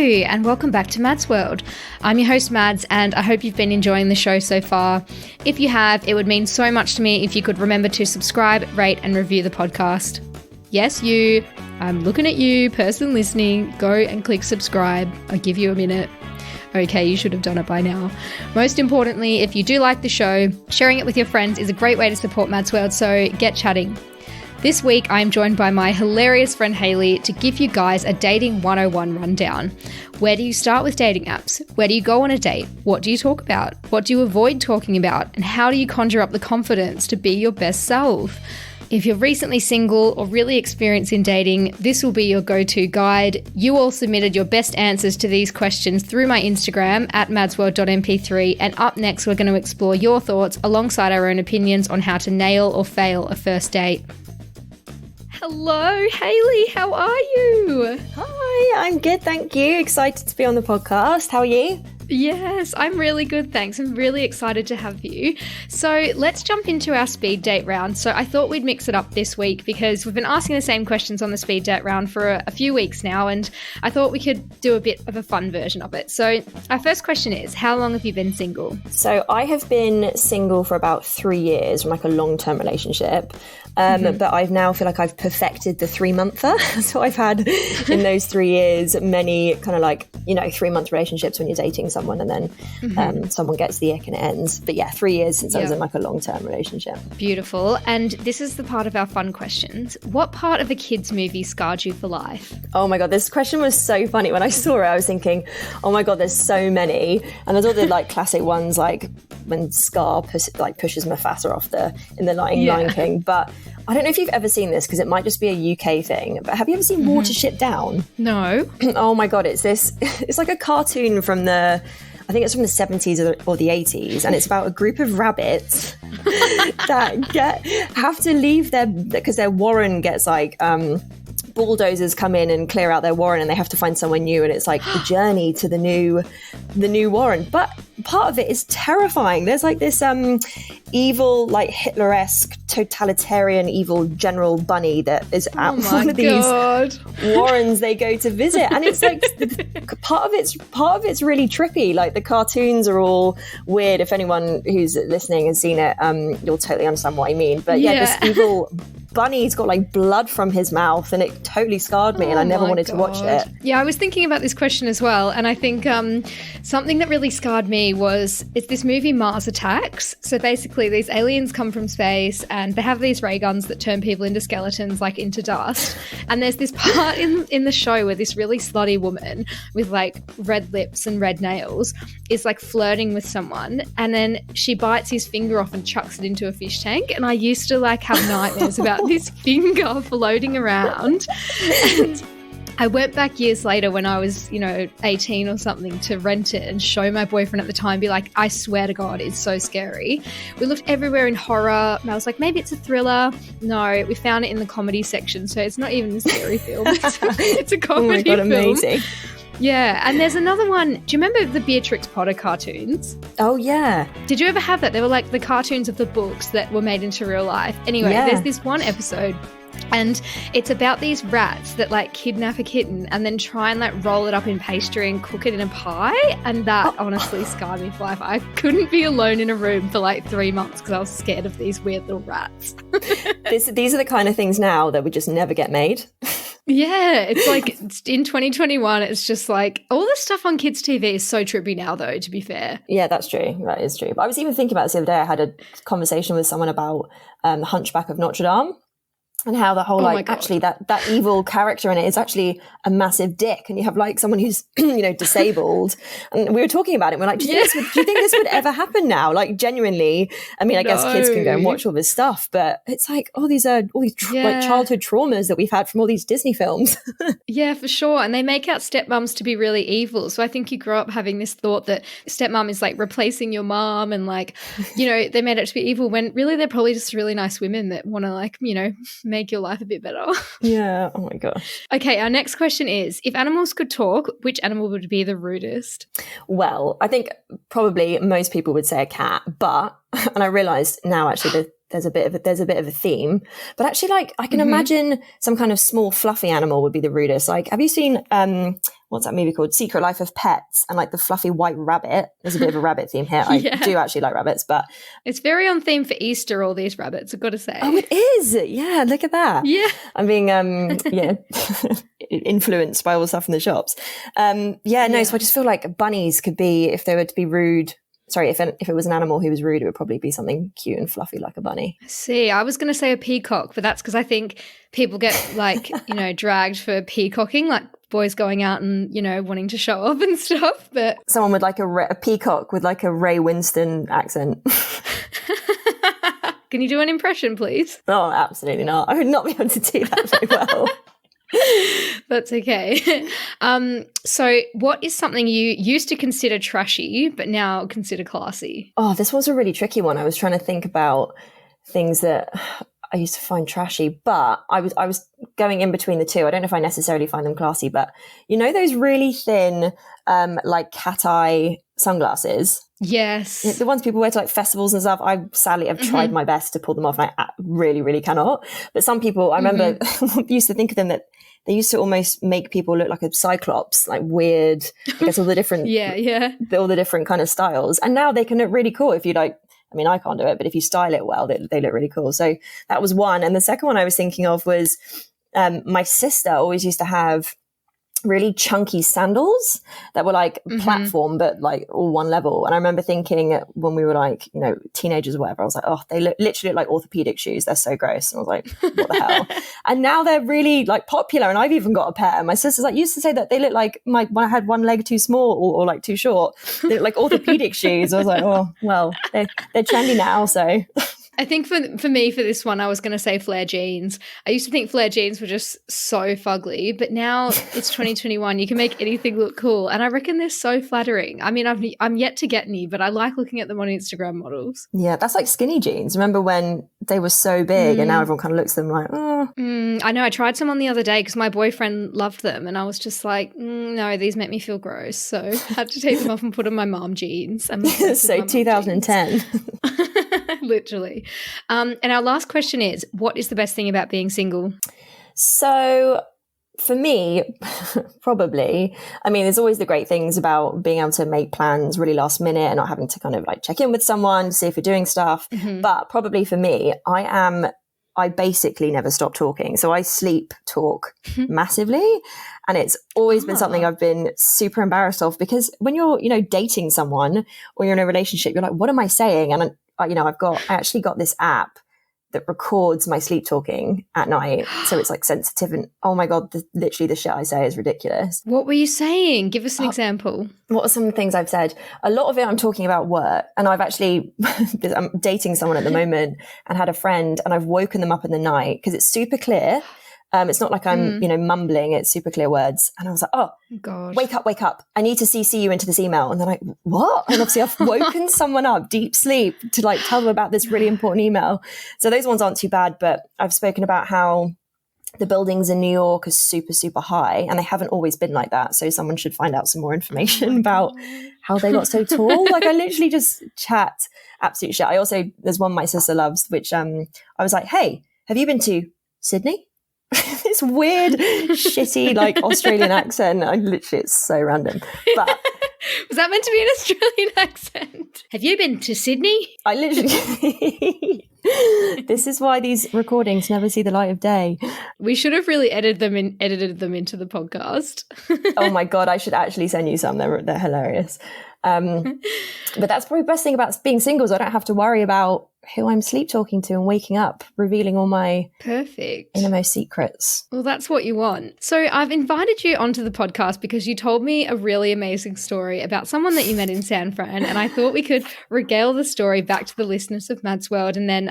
and welcome back to Mads World. I'm your host Mads, and I hope you've been enjoying the show so far. If you have, it would mean so much to me if you could remember to subscribe, rate and review the podcast. Yes, you. I'm looking at you, person listening. Go and click subscribe. I'll give you a minute. Okay, you should have done it by now. Most importantly, if you do like the show, sharing it with your friends is a great way to support Mads World, so get chatting. This week, I am joined by my hilarious friend Hayley to give you guys a dating 101 rundown. Where do you start with dating apps? Where do you go on a date? What do you talk about? What do you avoid talking about? And how do you conjure up the confidence to be your best self? If you're recently single or really experienced in dating, this will be your go-to guide. You all submitted your best answers to these questions through my Instagram at madsworld.mp3, and up next we're going to explore your thoughts alongside our own opinions on how to nail or fail a first date. Hello, Hayley, how are you? Hi, I'm good, thank you. Excited to be on the podcast. How are you? Yes, I'm really good, thanks. I'm really excited to have you. So let's jump into our speed date round. So I thought we'd mix it up this week because we've been asking the same questions on the speed date round for a few weeks now, and I thought we could do a bit of a fun version of it. So our first question is, how long have you been single? So I have been single for about 3 years from like a long-term relationship. But I now feel like I've perfected the 3-monther. So I've had in those 3 years many kind of like, 3-month relationships when you're dating someone and then someone gets the ick and it ends. But yeah, 3 years since I was in like a long-term relationship. Beautiful. And this is the part of our fun questions. What part of a kid's movie scarred you for life? Oh my God, this question was so funny. When I saw it, I was thinking, oh my God, there's so many. And there's all the like classic ones like when Scar pushes Mufasa off in the Lion King. But I don't know if you've ever seen this because it might just be a UK thing, but have you ever seen Watership Down? No. Oh my God, it's like a cartoon from I think it's from the 70s or the 80s, and it's about a group of rabbits that have to leave because their warren gets like bulldozers come in and clear out their warren, and they have to find someone new, and it's like the journey to the new warren. But part of it is terrifying. There's like this evil, like Hitler-esque totalitarian evil general bunny that is at one of these warrens they go to visit, and it's like part of it's really trippy. Like the cartoons are all weird. If anyone who's listening has seen it, you'll totally understand what I mean. But this evil bunny's got like blood from his mouth, and it totally scarred me, and I never wanted to watch it. Yeah, I was thinking about this question as well, and I think something that really scarred me was it's this movie Mars Attacks. So basically these aliens come from space and they have these ray guns that turn people into skeletons, like into dust. And there's this part in the show where this really slutty woman with like red lips and red nails is like flirting with someone, and then she bites his finger off and chucks it into a fish tank. And I used to like have nightmares about this finger floating around. And I went back years later when I was, 18 or something to rent it and show my boyfriend at the time, be like, I swear to God, it's so scary. We looked everywhere in horror, and I was like, maybe it's a thriller. No, we found it in the comedy section, so it's not even a scary film. It's a comedy film. Oh my God, amazing. Yeah, and there's another one. Do you remember the Beatrix Potter cartoons? Oh, yeah. Did you ever have that? They were like the cartoons of the books that were made into real life. Anyway, There's this one episode, and it's about these rats that like kidnap a kitten and then try and like roll it up in pastry and cook it in a pie. And that honestly scarred me for life. I couldn't be alone in a room for like 3 months because I was scared of these weird little rats. These are the kind of things now that would just never get made. Yeah, it's like in 2021, it's just like all the stuff on kids' TV is so trippy now, though, to be fair. Yeah, that's true. That is true. But I was even thinking about this the other day. I had a conversation with someone about the Hunchback of Notre Dame. And how the whole, actually that evil character in it is actually a massive dick. And you have like someone who's, disabled. And we were talking about it. We're like, do you think this would ever happen now? Like genuinely, I mean, I guess kids can go and watch all this stuff, but it's like, these like childhood traumas that we've had from all these Disney films. Yeah, for sure. And they make out stepmoms to be really evil. So I think you grow up having this thought that stepmom is like replacing your mom, and like, they made it to be evil when really they're probably just really nice women that want to like, make your life a bit better. Yeah. Oh my gosh. Okay, our next question is, if animals could talk, which animal would be the rudest? Well, I think probably most people would say a cat, but, and I realised now actually there's a bit of a theme. But actually, like, I can imagine some kind of small fluffy animal would be the rudest. Like, have you seen what's that movie called, Secret Life of Pets, and like the fluffy white rabbit? There's a bit of a rabbit theme here. I do actually like rabbits, but it's very on theme for Easter, all these rabbits, I've got to say. Oh, it is. Yeah, look at that. Yeah, I'm being influenced by all the stuff in the shops. So I just feel like bunnies could be, if they were to be rude, sorry, if it was an animal who was rude, it would probably be something cute and fluffy like a bunny. See, I was going to say a peacock, but that's because I think people get like, dragged for peacocking, like boys going out and, wanting to show off and stuff. But someone with like a peacock with like a Ray Winston accent. Can you do an impression, please? Oh, absolutely not. I would not be able to do that very well. That's okay. So what is something you used to consider trashy but now consider classy? Oh, this was a really tricky one. I was trying to think about things that I used to find trashy, but I was going in between the two. I don't know if I necessarily find them classy, but those really thin like cat eye sunglasses? Yes. The ones people wear to like festivals and stuff. I sadly have tried my best to pull them off, and I really, really cannot. But some people, I remember used to think of them that they used to almost make people look like a cyclops, like weird, I guess all the different, all the different kind of styles. And now they can look really cool if you like, I mean, I can't do it, but if you style it well, they look really cool. So that was one. And the second one I was thinking of was my sister always used to have really chunky sandals that were like platform, but like all one level. And I remember thinking when we were like, teenagers or whatever, I was like, oh, they literally look like orthopedic shoes. They're so gross. And I was like, what the hell? And now they're really like popular. And I've even got a pair. My sister's like, used to say that they look like when I had one leg too small or like too short. They look like orthopedic shoes. I was like, oh, well, they're trendy now. So I think for me, for this one, I was going to say flare jeans. I used to think flare jeans were just so fugly, but now it's 2021. You can make anything look cool. And I reckon they're so flattering. I mean, I'm yet to get any, but I like looking at them on Instagram models. Yeah, that's like skinny jeans. Remember when they were so big and now everyone kind of looks at them like, oh. I know. I tried some on the other day because my boyfriend loved them. And I was just like, no, these make me feel gross. So I had to take them off and put on my mom jeans. So 2010. Literally. And our last question is, what is the best thing about being single? So for me, probably, I mean, there's always the great things about being able to make plans really last minute and not having to kind of like check in with someone to see if you're doing stuff. But probably for me, I basically never stop talking. So I sleep talk massively. And it's always been something I've been super embarrassed of, because when you're, dating someone or you're in a relationship, you're like, what am I saying? And I actually got this app that records my sleep talking at night. So it's like sensitive and oh my God, literally the shit I say is ridiculous. What were you saying? Give us an example. What are some things I've said? A lot of it I'm talking about work, and I've actually, I'm dating someone at the moment and had a friend, and I've woken them up in the night because it's super clear. It's not like I'm, mumbling. It's super clear words. And I was like, oh, God, wake up. I need to CC you into this email. And they're like, what? And obviously I've woken someone up, deep sleep, to like tell them about this really important email. So those ones aren't too bad, but I've spoken about how the buildings in New York are super, super high, and they haven't always been like that. So someone should find out some more information about how they got so tall. Like I literally just chat absolute shit. There's one my sister loves, which I was like, hey, have you been to Sydney? This weird, shitty, like Australian accent. It's so random. But was that meant to be an Australian accent? Have you been to Sydney? I literally. This is why these recordings never see the light of day. We should have really edited them into the podcast. Oh my God, I should actually send you some. They're hilarious. But that's probably the best thing about being single, is I don't have to worry about who I'm sleep talking to and waking up, revealing all my innermost secrets. Well, that's what you want. So I've invited you onto the podcast because you told me a really amazing story about someone that you met in San Fran, and I thought we could regale the story back to the listeners of Mads World, and then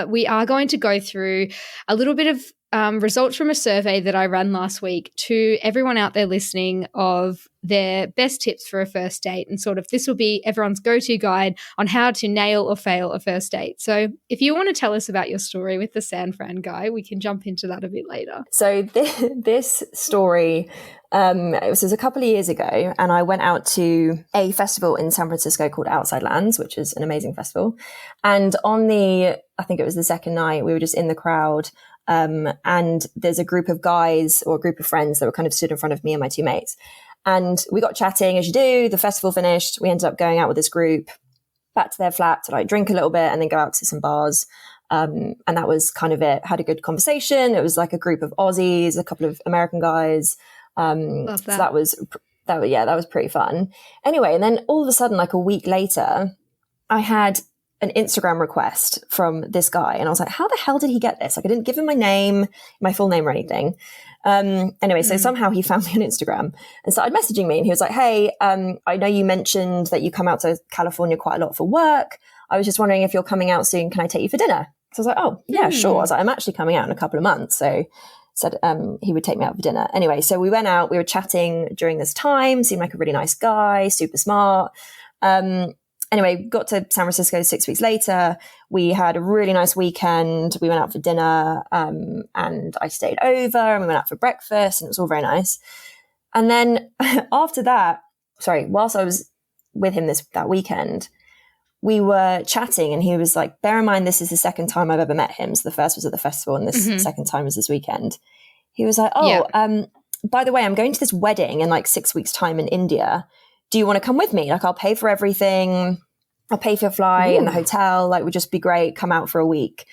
we are going to go through a little bit of results from a survey that I ran last week to everyone out there listening of their best tips for a first date, and sort of this will be everyone's go-to guide on how to nail or fail a first date. So if you want to tell us about your story with the San Fran guy, we can jump into that a bit later. So this story, it was a couple of years ago, and I went out to a festival in San Francisco called Outside Lands, which is an amazing festival. And I think it was the second night, we were just in the crowd. And there's a group of guys or a group of friends that were kind of stood in front of me and my two mates. And we got chatting as you do. The festival finished. We ended up going out with this group back to their flat to like drink a little bit and then go out to some bars. And that was kind of it. Had a good conversation. It was like a group of Aussies, a couple of American guys. Love that. So that was pretty fun. Anyway, and then all of a sudden, like a week later, I had an Instagram request from this guy. And I was like, how the hell did he get this? Like, I didn't give him my full name or anything. Anyway, so somehow he found me on Instagram and started messaging me. And he was like, hey, I know you mentioned that you come out to California quite a lot for work. I was just wondering if you're coming out soon. Can I take you for dinner? So I was like, oh, yeah, sure. I was like, I'm actually coming out in a couple of months. So said he would take me out for dinner. Anyway, so we went out. We were chatting during this time. Seemed like a really nice guy, super smart. Anyway, got to San Francisco 6 weeks later. We had a really nice weekend. We went out for dinner and I stayed over and we went out for breakfast and it was all very nice. And then after that, whilst I was with him that weekend, we were chatting and he was like, bear in mind, this is the second time I've ever met him. So the first was at the festival and this second time was this weekend. He was like, by the way, I'm going to this wedding in like 6 weeks' time in India. Do you want to come with me? Like, I'll pay for everything. I'll pay for your flight and the hotel. Like, would just be great. Come out for a week.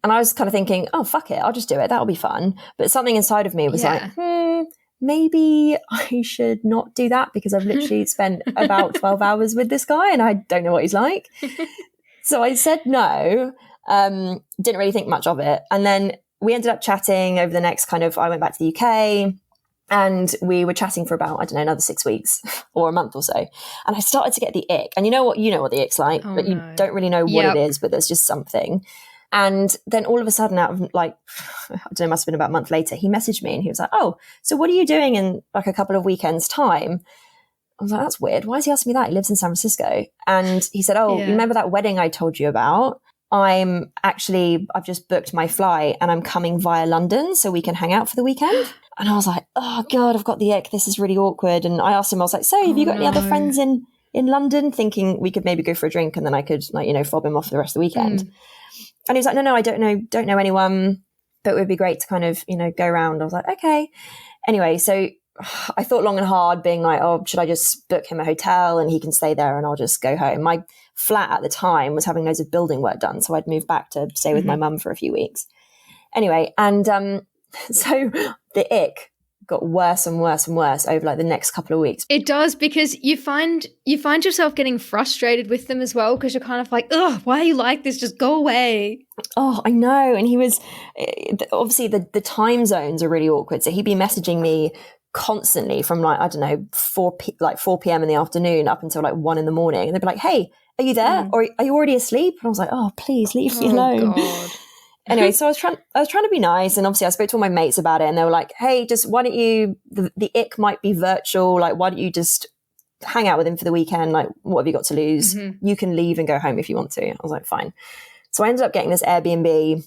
And I was kind of thinking, oh, fuck it. I'll just do it. That'll be fun. But something inside of me was like, maybe I should not do that because I've literally spent about 12 hours with this guy and I don't know what he's like. So I said no, didn't really think much of it. And then we ended up chatting over the next I went back to the UK. And we were chatting for about, I don't know, another 6 weeks or a month or so. And I started to get the ick. And you know what the ick's like, but you don't really know what it is, but there's just something. And then all of a sudden out of like, I don't know, must have been about a month later, he messaged me and he was like, oh, so what are you doing in like a couple of weekends time? I was like, that's weird. Why is he asking me that? He lives in San Francisco. And he said, you remember that wedding I told you about? I've just booked my flight and I'm coming via London so we can hang out for the weekend. And I was like, oh God, I've got the ick. This is really awkward. And I asked him, I was like, so have you got any other friends in London? Thinking we could maybe go for a drink and then I could fob him off for the rest of the weekend. And he was like, no, I don't know anyone, but it would be great to kind of, go around. I was like, okay. Anyway, so I thought long and hard being like, oh, should I just book him a hotel and he can stay there and I'll just go home? My flat at the time was having loads of building work done. So I'd moved back to stay with my mum for a few weeks. Anyway, and so the ick got worse and worse and worse over like the next couple of weeks. It does, because you find yourself getting frustrated with them as well, because you're kind of like, ugh, why are you like this? Just go away. Oh, I know. And he was obviously the time zones are really awkward. So he'd be messaging me constantly from like, I don't know, 4 p.m. in the afternoon up until like 1 a.m. And they'd be like, hey, are you there? Or are you already asleep? And I was like, oh, please leave me alone. God. Anyway, so I was trying to be nice, and obviously I spoke to all my mates about it, and they were like, hey, just why don't you, the ick might be virtual, like why don't you just hang out with him for the weekend? Like, what have you got to lose? You can leave and go home if you want to. I was like, fine. So I ended up getting this Airbnb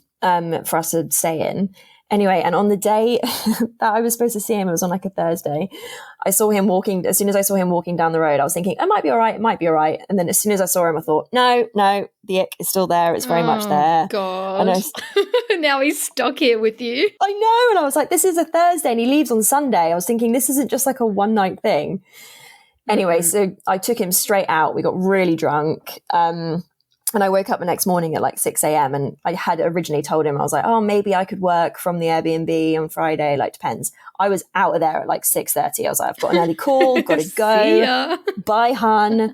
for us to stay in. Anyway, and on the day that I was supposed to see him, it was on like a Thursday, as soon as I saw him walking down the road, I was thinking, it might be all right. And then as soon as I saw him, I thought, no, the ick is still there. It's very much there. God. Now he's stuck here with you. I know. And I was like, this is a Thursday and he leaves on Sunday. I was thinking, this isn't just like a one night thing. Anyway, so I took him straight out. We got really drunk. And I woke up the next morning at like 6 a.m. and I had originally told him, I was like, oh, maybe I could work from the Airbnb on Friday, like depends. I was out of there at like 6:30. I was like, I've got an early call, got to go. Bye, hun.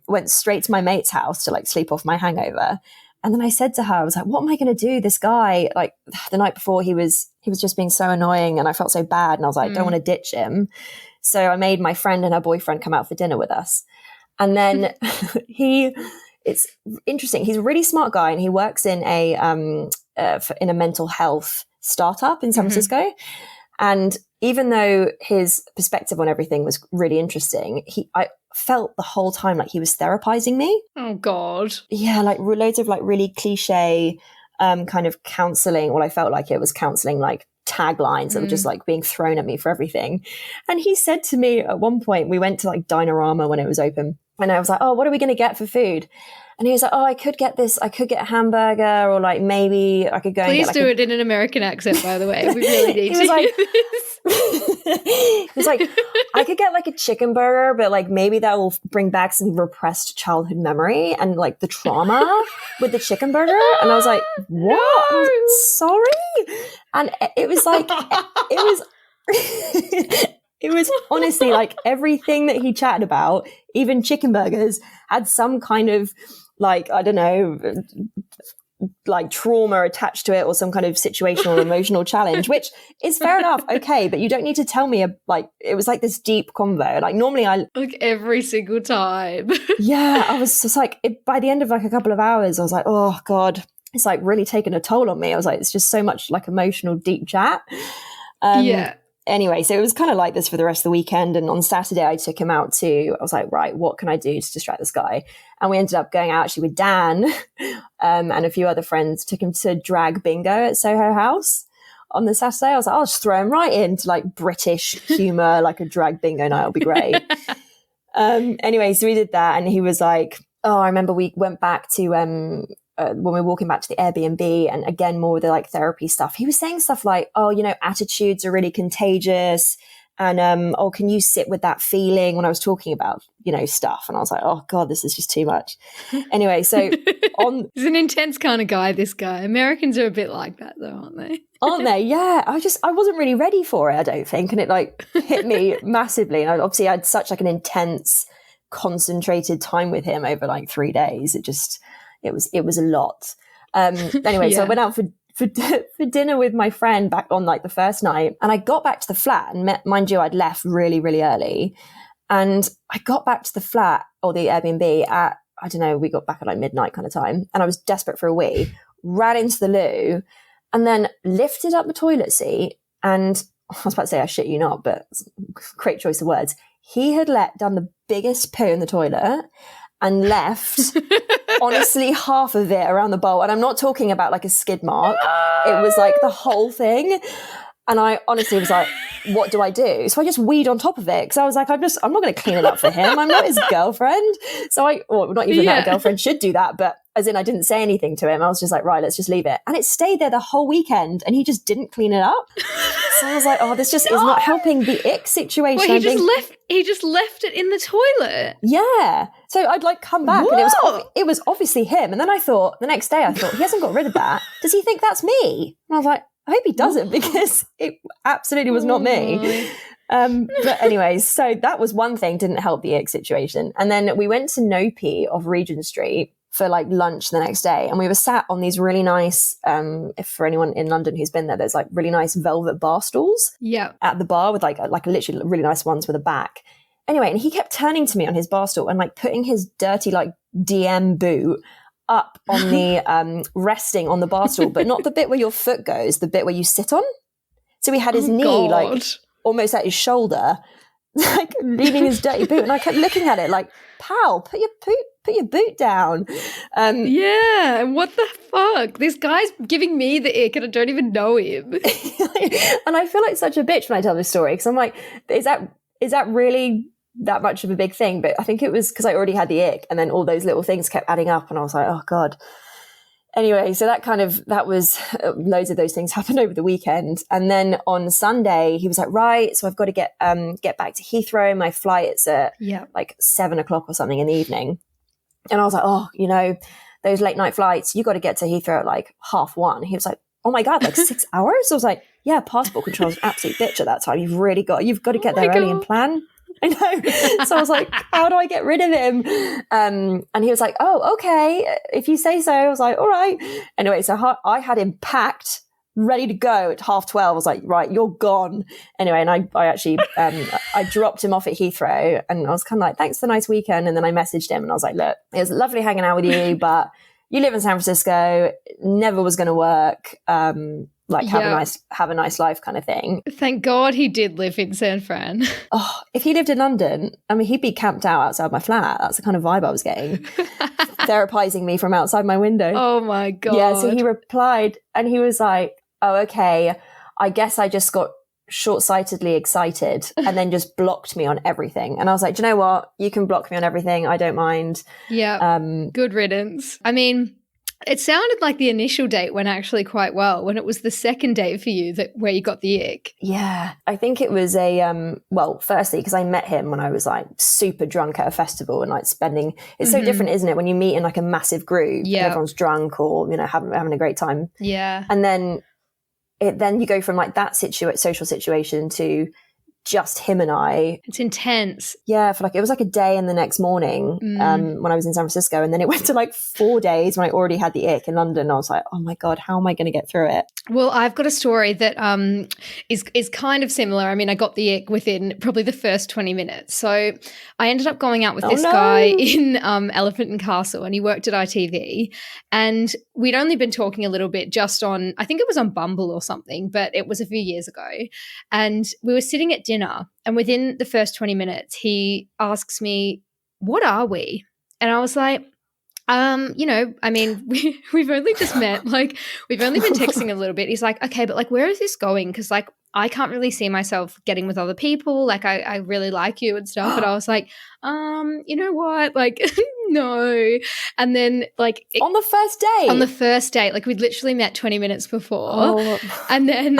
Went straight to my mate's house to like sleep off my hangover. And then I said to her, I was like, what am I going to do? This guy, like the night before, he was just being so annoying and I felt so bad. And I was like, don't want to ditch him. So I made my friend and her boyfriend come out for dinner with us. And then it's interesting. He's a really smart guy and he works in a mental health startup in San Francisco. And even though his perspective on everything was really interesting, I felt the whole time like he was therapizing me. Oh, God. Yeah, like loads of like really cliche kind of counseling. Well, I felt like it was counseling, like taglines that were just like being thrown at me for everything. And he said to me at one point, we went to like Dinorama when it was open, and I was like, oh, what are we going to get for food? And he was like, oh, I could get a hamburger, or like maybe I could go Please and get do it in an American accent, by the way. We really need to hear this. He was like, I could get like a chicken burger, but like maybe that will bring back some repressed childhood memory and like the trauma with the chicken burger. And I was like, what? I was like, sorry. And it was like, it was honestly like everything that he chatted about, even chicken burgers, had some kind of like, I don't know, like trauma attached to it, or some kind of situational emotional challenge, which is fair enough. Okay. But you don't need to tell me like, it was like this deep convo. Like normally like every single time. Yeah. I was just like, by the end of like a couple of hours, I was like, oh God, it's like really taken a toll on me. I was like, it's just so much like emotional, deep chat. Yeah. Anyway, so it was kind of like this for the rest of the weekend. And on Saturday, I took him out I was like, right, what can I do to distract this guy? And we ended up going out actually with Dan and a few other friends. Took him to drag bingo at Soho House on the Saturday. I was like, I'll just throw him right into like British humor, like a drag bingo night. It'll be great. Anyway, so we did that. And he was like, oh, I remember we went back to when we were walking back to the Airbnb, and again, more with the like therapy stuff, he was saying stuff like, oh, you know, attitudes are really contagious. And, oh, can you sit with that feeling, when I was talking about, you know, stuff. And I was like, oh God, this is just too much. Anyway, so he's an intense kind of guy, this guy. Americans are a bit like that though, aren't they? Aren't they? Yeah. I wasn't really ready for it, I don't think. And it like hit me massively. And obviously I had such like an intense, concentrated time with him over like 3 days. It was a lot. Anyway, So I went out for dinner with my friend back on like the first night, and I got back to the flat, and mind you, I'd left really, really early, and I got back to the flat or the Airbnb at, I don't know, we got back at like midnight kind of time, and I was desperate for a wee, ran into the loo, and then lifted up the toilet seat, and I was about to say, I shit you not, but great choice of words. He had let down the biggest poo in the toilet and left honestly half of it around the bowl. And I'm not talking about like a skid mark. It was like the whole thing. And I honestly was like, what do I do? So I just weed on top of it. Because I was like, I'm not going to clean it up for him. I'm not his girlfriend. So not even that a girlfriend should do that. But as in, I didn't say anything to him. I was just like, right, let's just leave it. And it stayed there the whole weekend, and he just didn't clean it up. So I was like, oh, this just is not helping the ick situation. Well, he just left it in the toilet. Yeah. So I'd like come back, and it was obviously him. And then the next day I thought, he hasn't got rid of that. Does he think that's me? And I was like, I hope he doesn't, because it absolutely was not me. But anyways, so that was one thing, didn't help the ick situation. And then we went to Nopi off Regent Street for like lunch the next day. And we were sat on these really nice, if for anyone in London who's been there, there's like really nice velvet bar stools at the bar with like literally really nice ones with a back. Anyway, and he kept turning to me on his bar stool and like putting his dirty like DM boot up on the resting on the bar stool, but not the bit where your foot goes, the bit where you sit on. So he had his knee like almost at his shoulder, like leaving his dirty boot. And I kept looking at it like, pal, put your boot down. Yeah, what the fuck? This guy's giving me the ick and I don't even know him. And I feel like such a bitch when I tell this story, because I'm like, is that really that much of a big thing? But I think it was because I already had the ick, and then all those little things kept adding up, and I was like, oh God. Anyway, so that was loads of those things happened over the weekend. And then on Sunday, he was like, right, so I've got to get back to Heathrow. My flight is at like 7:00 or something in the evening. And I was like, oh, you know, those late night flights, you got to get to Heathrow at like 1:30. He was like, oh my God, like 6 hours? I was like, yeah, passport control is an absolute bitch at that time. You've got to get there early and plan. I know. So I was like, how do I get rid of him? And he was like, oh, okay, if you say so. I was like, all right. Anyway, so I had him packed, ready to go at 12:30. I was like, right, you're gone. Anyway, and I actually, I dropped him off at Heathrow, and I was kind of like, thanks for the nice weekend. And then I messaged him and I was like, look, it was lovely hanging out with you, but you live in San Francisco, never was going to work. like have a nice life kind of thing. Thank God he did live in San Fran. Oh, if he lived in London, I mean, he'd be camped out outside my flat. That's the kind of vibe I was getting. Therapizing me from outside my window. Oh my God. Yeah, so he replied and he was like, oh, okay, I guess I just got short-sightedly excited, and then just blocked me on everything. And I was like, do you know what? You can block me on everything. I don't mind. Yeah. Good riddance. I mean, it sounded like the initial date went actually quite well when it was the second date for you where you got the ick. Yeah. I think it was firstly, because I met him when I was like super drunk at a festival and like spending, it's so different, isn't it? When you meet in like a massive group and everyone's drunk or, you know, having a great time. Yeah. And then you go from like that social situation to just him and I. It's intense. Yeah, for like, it was like a day and the next morning when I was in San Francisco, and then it went to like 4 days when I already had the ick in London. I was like, oh my God, how am I going to get through it? Well, I've got a story that is kind of similar. I mean, I got the ick within probably the first 20 minutes. So I ended up going out with this guy in Elephant and Castle, and he worked at ITV, and we'd only been talking a little bit just on, I think it was on Bumble or something, but it was a few years ago. And we were sitting at dinner, and within the first 20 minutes, he asks me, what are we? And I was like, you know, I mean, we've only just met, like, we've only been texting a little bit. He's like, okay, but like, where is this going? Because like, I can't really see myself getting with other people. Like, I really like you and stuff. And I was like, you know what? Like, no. And then like on the first date, like we'd literally met 20 minutes before. And then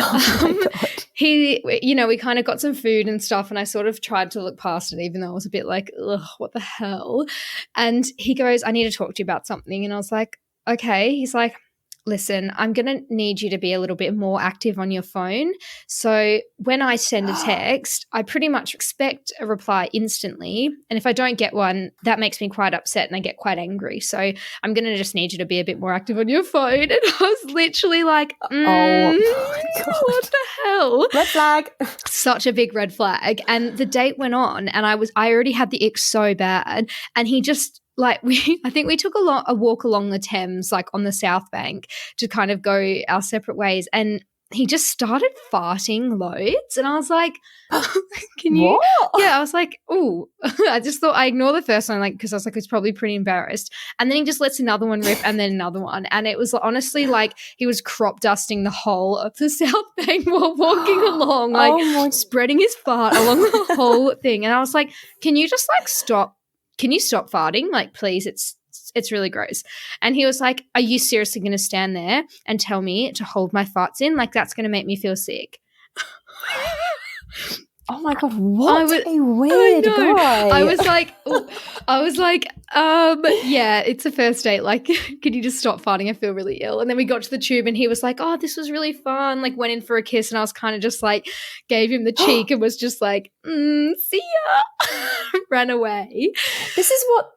he, you know, we kind of got some food and stuff, and I sort of tried to look past it, even though I was a bit like, ugh, what the hell? And he goes, I need to talk to you about something. And I was like, okay. He's like, listen, I'm going to need you to be a little bit more active on your phone. So when I send a text, I pretty much expect a reply instantly. And if I don't get one, that makes me quite upset and I get quite angry. So I'm going to just need you to be a bit more active on your phone. And I was literally like, oh my God, what the hell? Red flag. Such a big red flag. And the date went on, and I already had the ick so bad. And he just, like, I think we took a walk along the Thames, like on the South Bank, to kind of go our separate ways. And he just started farting loads. And I was like, can you? What? Yeah, I was like, oh, I just thought I ignore the first one, like, because I was like, he's probably pretty embarrassed. And then he just lets another one rip, and then another one. And it was honestly like he was crop dusting the whole of the South Bank while walking along, like spreading his fart along the whole thing. And I was like, can you just like stop? Can you stop farting? Like, please, it's really gross. And he was like, are you seriously going to stand there and tell me to hold my farts in? Like, that's going to make me feel sick. Oh my God, what a weird guy. I was like, yeah, it's a first date. Like, could you just stop farting? I feel really ill. And then we got to the tube, and he was like, oh, this was really fun. Like, went in for a kiss, and I was kind of just like, gave him the cheek and was just like, see ya. Ran away. This is what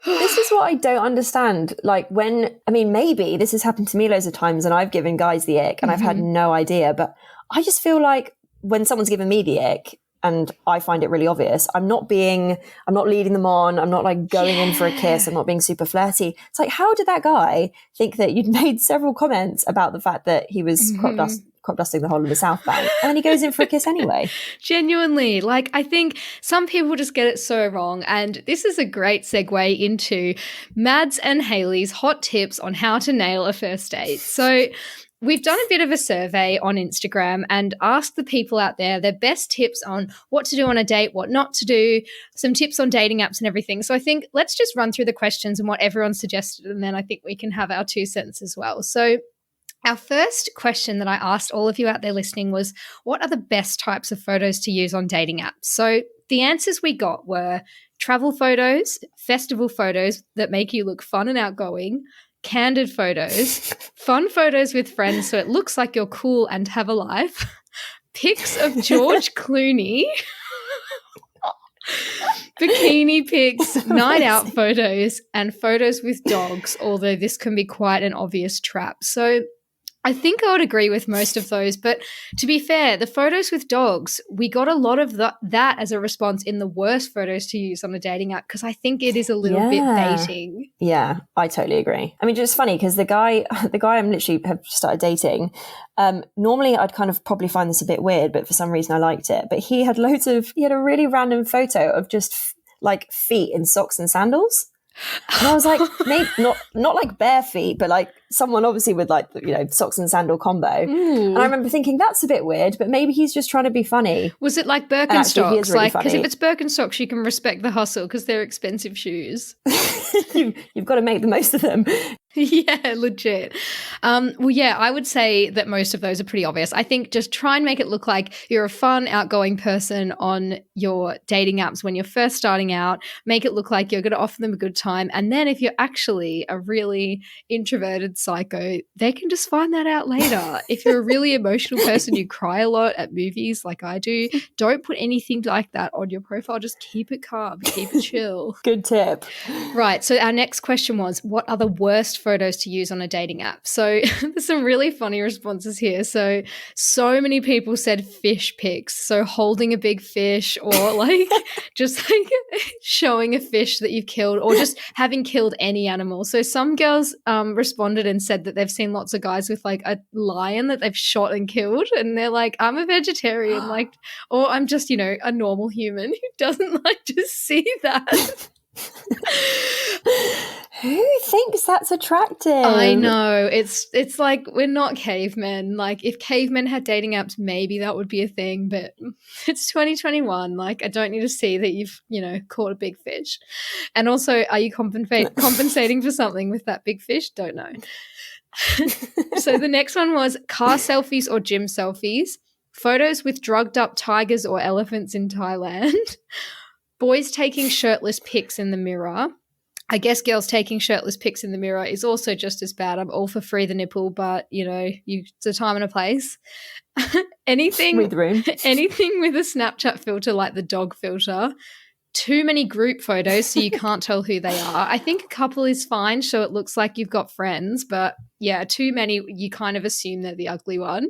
I don't understand. Like, maybe this has happened to me loads of times, and I've given guys the ick and I've had no idea, but I just feel like when someone's given me the ick, and I find it really obvious, I'm not leading them on. I'm not like going in for a kiss. I'm not being super flirty. It's like, how did that guy think that you'd made several comments about the fact that he was crop dusting the whole of the South Bank, and then he goes in for a kiss anyway? Genuinely. Like, I think some people just get it so wrong. And this is a great segue into Mads and Hayley's hot tips on how to nail a first date. So we've done a bit of a survey on Instagram and asked the people out there their best tips on what to do on a date, what not to do, some tips on dating apps and everything. So I think let's just run through the questions and what everyone suggested, and then I think we can have our 2 cents as well. So our first question that I asked all of you out there listening was, what are the best types of photos to use on dating apps? So the answers we got were travel photos, festival photos that make you look fun and outgoing, candid photos, fun photos with friends so it looks like you're cool and have a life, pics of George Clooney, bikini pics, night out photos, and photos with dogs, although this can be quite an obvious trap. So I think I would agree with most of those. But to be fair, the photos with dogs, we got a lot of that as a response in the worst photos to use on a dating app, because I think it is a little bit baiting. Yeah, I totally agree. I mean, just funny because the guy I'm literally have started dating, normally I'd kind of probably find this a bit weird, but for some reason I liked it. But he had a really random photo of just like feet in socks and sandals. And I was like, maybe not like bare feet, but like someone obviously with like, socks and sandal combo. Ooh. And I remember thinking that's a bit weird, but maybe he's just trying to be funny. Was it like Birkenstocks? Really like, because if it's Birkenstocks, you can respect the hustle because they're expensive shoes. You've got to make the most of them. Yeah, legit. Well, yeah, I would say that most of those are pretty obvious. I think just try and make it look like you're a fun, outgoing person on your dating apps when you're first starting out. Make it look like you're going to offer them a good time. And then if you're actually a really introverted psycho, they can just find that out later. If you're a really emotional person, you cry a lot at movies like I do, don't put anything like that on your profile. Just keep it calm, keep it chill. Good tip. Right. So our next question was, what are the worst photos to use on a dating app? So there's some really funny responses here. So many people said fish pics. So holding a big fish, or like just like showing a fish that you've killed, or just having killed any animal. So some girls responded and said that they've seen lots of guys with like a lion that they've shot and killed, and they're like, I'm a vegetarian, like, or I'm just, a normal human who doesn't like to see that. Who thinks that's attractive? I know. It's like we're not cavemen. Like if cavemen had dating apps, maybe that would be a thing, but it's 2021. Like I don't need to see that you've, caught a big fish. And also, are you compensating for something with that big fish? Don't know. So the next one was car selfies or gym selfies, photos with drugged up tigers or elephants in Thailand, boys taking shirtless pics in the mirror. I guess girls taking shirtless pics in the mirror is also just as bad. I'm all for free the nipple, but, it's a time and a place. Anything Read the room. Anything with a Snapchat filter like the dog filter. Too many group photos so you can't tell who they are. I think a couple is fine, so it looks like you've got friends, but, yeah, too many, you kind of assume they're the ugly one.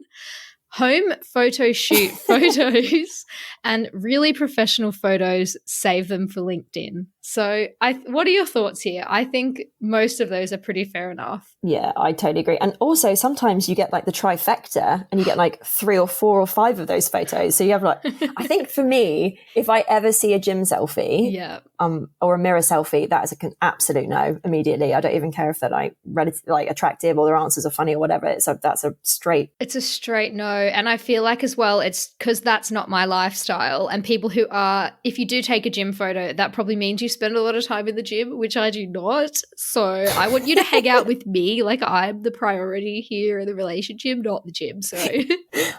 Home photo shoot photos and really professional photos, save them for LinkedIn. So what are your thoughts here? I think most of those are pretty fair enough. Yeah, I totally agree. And also sometimes you get like the trifecta and you get like 3 or 4 or 5 of those photos. So you have like, I think for me, if I ever see a gym selfie or a mirror selfie, that is an absolute no immediately. I don't even care if they're like relatively like attractive or their answers are funny or whatever. It's a straight no. And I feel like as well, it's because that's not my lifestyle. And people who are, if you do take a gym photo, that probably means you spend a lot of time in the gym, which I do not. So I want you to hang out with me. Like I'm the priority here in the relationship, not the gym. So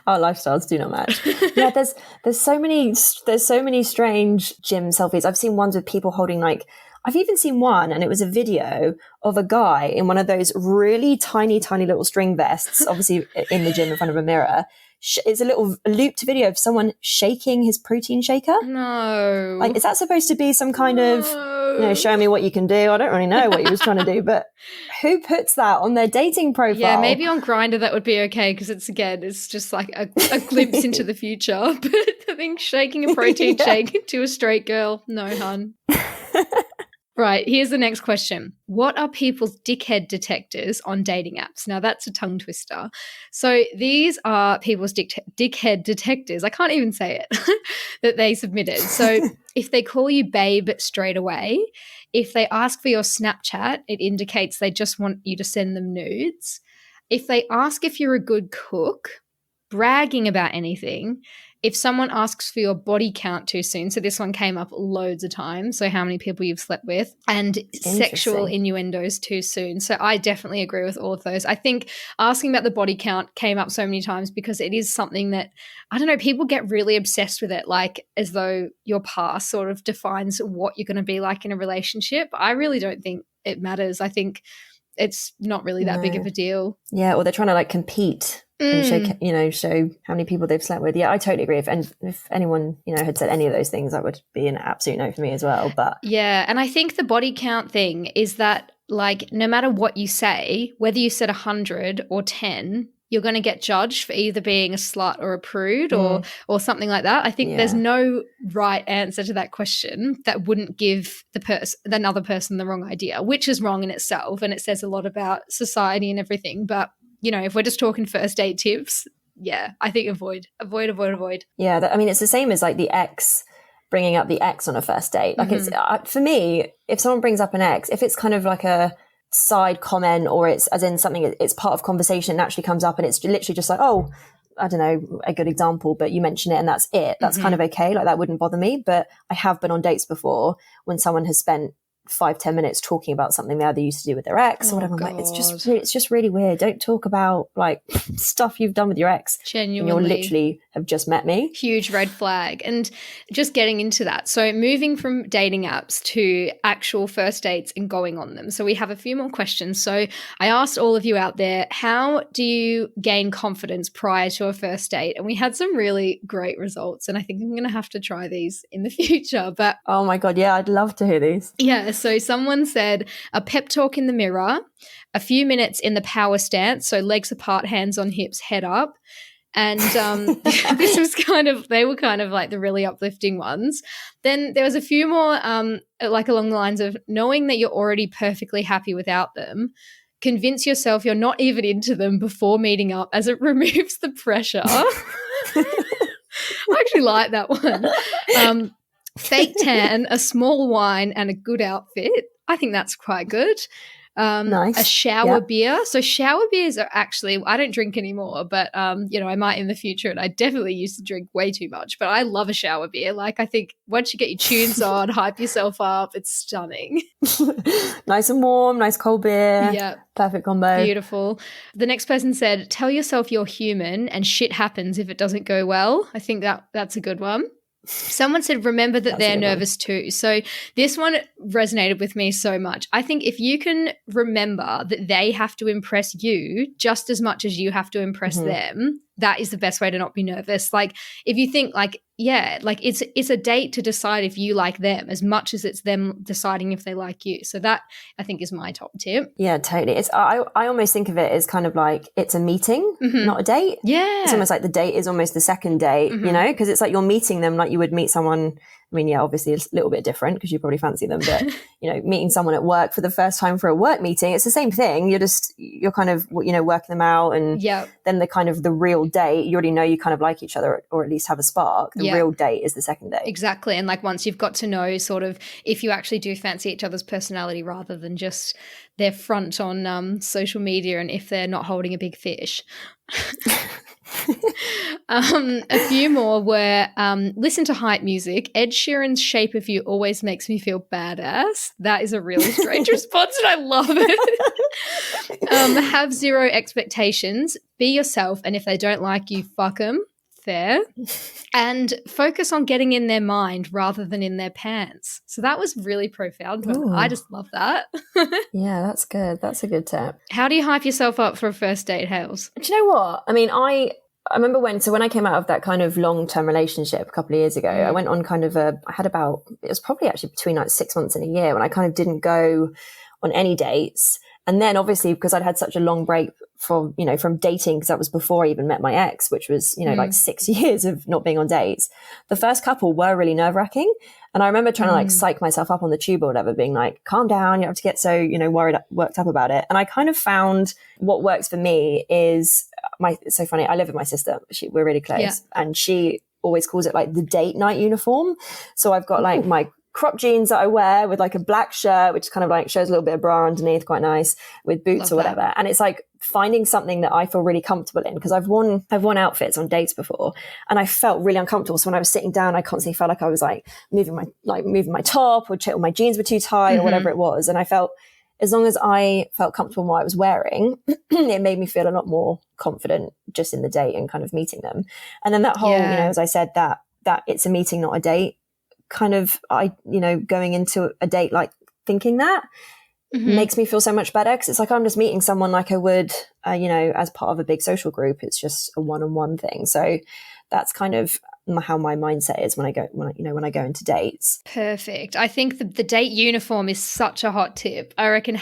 our lifestyles do not match. Yeah, there's so many strange gym selfies. I've seen ones with people holding like, I've even seen one and it was a video of a guy in one of those really tiny little string vests, obviously in the gym in front of a mirror. It's a little looped video of someone shaking his protein shaker. No. Like, is that supposed to be some kind of, show me what you can do? I don't really know what he was trying to do, but who puts that on their dating profile? Yeah, maybe on Grindr that would be okay because it's just like a glimpse into the future. But I think shaking a protein shake to a straight girl, no, hun. Right, here's the next question. What are people's dickhead detectors on dating apps? Now, that's a tongue twister. So these are people's dickhead detectors. I can't even say it, that they submitted. So if they call you babe straight away, if they ask for your Snapchat, it indicates they just want you to send them nudes. If they ask if you're a good cook, bragging about anything, if someone asks for your body count too soon, so this one came up loads of times, so how many people you've slept with, and sexual innuendos too soon. So I definitely agree with all of those. I think asking about the body count came up so many times because it is something that, I don't know, people get really obsessed with it, like as though your past sort of defines what you're going to be like in a relationship. I really don't think it matters. I think it's not really that big of a deal. Yeah, or they're trying to like compete. And show how many people they've slept with. Yeah, I totally agree. If anyone, had said any of those things, that would be an absolute no for me as well. But yeah, and I think the body count thing is that, like, no matter what you say, whether you said 100 or 10, you're going to get judged for either being a slut or a prude or something like that. I think there's no right answer to that question that wouldn't give another person the wrong idea, which is wrong in itself, and it says a lot about society and everything. But, you know, if we're just talking first date tips, I think avoid. Yeah, I mean, it's the same as like the ex bringing up the ex on a first date. Like it's for me, if someone brings up an ex, if it's kind of like a side comment or it's as in something, it's part of conversation, naturally comes up, and it's literally just like, oh, I don't know, a good example, but you mention it and that's it. That's kind of okay. Like that wouldn't bother me. But I have been on dates before when someone has spent 5-10 minutes talking about something they either used to do with their ex or whatever. I'm like, it's just really weird. Don't talk about like stuff you've done with your ex. Genuinely. And you literally have just met me. Huge red flag. And just getting into that. So moving from dating apps to actual first dates and going on them. So we have a few more questions. So I asked all of you out there, how do you gain confidence prior to a first date? And we had some really great results. And I think I'm going to have to try these in the future. But oh my God, yeah, I'd love to hear these. Yeah. So someone said a pep talk in the mirror, a few minutes in the power stance, so legs apart, hands on hips, head up. And this was they were kind of like the really uplifting ones. Then there was a few more like along the lines of knowing that you're already perfectly happy without them. Convince yourself you're not even into them before meeting up, as it removes the pressure. I actually like that one. Fake tan, a small wine, and a good outfit. I think that's quite good. Nice. A shower beer. So shower beers are actually, I don't drink anymore, but, you know, I might in the future, and I definitely used to drink way too much, but I love a shower beer. Like, I think once you get your tunes on, hype yourself up, it's stunning. Nice and warm, nice cold beer. Yeah. Perfect combo. Beautiful. The next person said, tell yourself you're human and shit happens if it doesn't go well. I think that's a good one. Someone said, remember that they're nervous too. So this one resonated with me so much. I think if you can remember that they have to impress you just as much as you have to impress them, that is the best way to not be nervous. Like if you think like, yeah, like it's a date to decide if you like them as much as it's them deciding if they like you. So that I think is my top tip. Yeah, totally. I almost think of it as kind of like it's a meeting, not a date. Yeah. It's almost like the date is almost the second date, you know, because it's like you're meeting them like you would meet someone. I mean, yeah, obviously it's a little bit different because you probably fancy them, but you know, meeting someone at work for the first time for a work meeting, it's the same thing. You're kind of, you know, working them out, and then the real date, you already know you kind of like each other or at least have a spark. The real date is the second date. Exactly. And like once you've got to know sort of if you actually do fancy each other's personality rather than just their front on social media and if they're not holding a big fish. A few more were listen to hype music. Ed Sheeran's Shape of You always makes me feel badass. That is a really strange response and I love it. Have zero expectations. Be yourself, and if they don't like you, fuck them. Fair. And focus on getting in their mind rather than in their pants. So that was really profound. I just love that. Yeah, that's good. That's a good tip. How do you hype yourself up for a first date, Hales? Do you know what? I mean, I remember when I came out of that kind of long-term relationship a couple of years ago, I went on kind of it was probably actually between like 6 months and a year when I kind of didn't go on any dates. And then obviously because I'd had such a long break from dating, because that was before I even met my ex, which was, like 6 years of not being on dates. The first couple were really nerve-wracking. And I remember trying to like psych myself up on the tube or whatever, being like, calm down, you don't have to get so, worked up about it. And I kind of found what works for me is it's so funny. I live with my sister. We're really close, and she always calls it like the date night uniform. So I've got like my crop jeans that I wear with like a black shirt, which kind of like shows a little bit of bra underneath, quite nice, with boots or whatever. And it's like finding something that I feel really comfortable in, because I've worn outfits on dates before and I felt really uncomfortable. So when I was sitting down, I constantly felt like I was like moving my top, or my jeans were too tight or whatever it was. And I felt, as long as I felt comfortable in what I was wearing, it made me feel a lot more confident just in the date and kind of meeting them. And then that whole, as I said, that it's a meeting, not a date, kind of, going into a date, like thinking that makes me feel so much better, because it's like I'm just meeting someone like I would, as part of a big social group. It's just a one-on-one thing. So that's kind of how my mindset is when I go into dates. Perfect. I think the date uniform is such a hot tip. I reckon